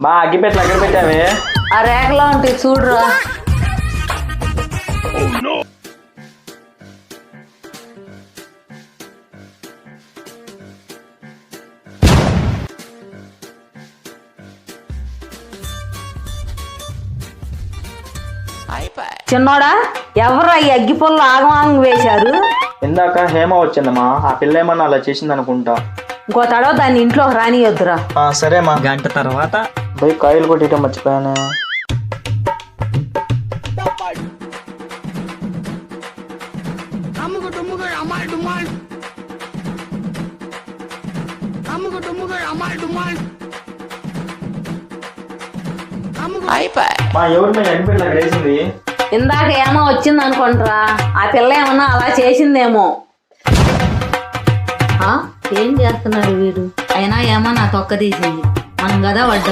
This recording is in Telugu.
మా అగ్గిపెట్లు అక్కడ పెట్టావే. ఆ రేఖలో ఉంటాయి చూడురా. చిన్నోడా, ఎవరు ఈ అగ్గి పొల్లు ఆగమాగం వేశారు? ఇందాక హేమ వచ్చిందమ్మా, ఆ పిల్ల ఏమన్నా అలా చేసింది అనుకుంటా. ఇంకో తడవ దాన్ని ఇంట్లో రానియొద్దురా. సరేమా. గంట తర్వాత పోయి కాయలు కొట్టేయటం మర్చిపోయాను. మా ఎవరు మీద అగ్గిపెట్లు అక్కడ వేసింది? ఇందాక ఏమో వచ్చింది అనుకుంటారా, ఆ పిల్ల ఏమన్నా అలా చేసిందేమో. ఏం చేస్తున్నాడు వీడు? అయినా ఏమో నా తొక్క తీసింది, మనం కదా వాడు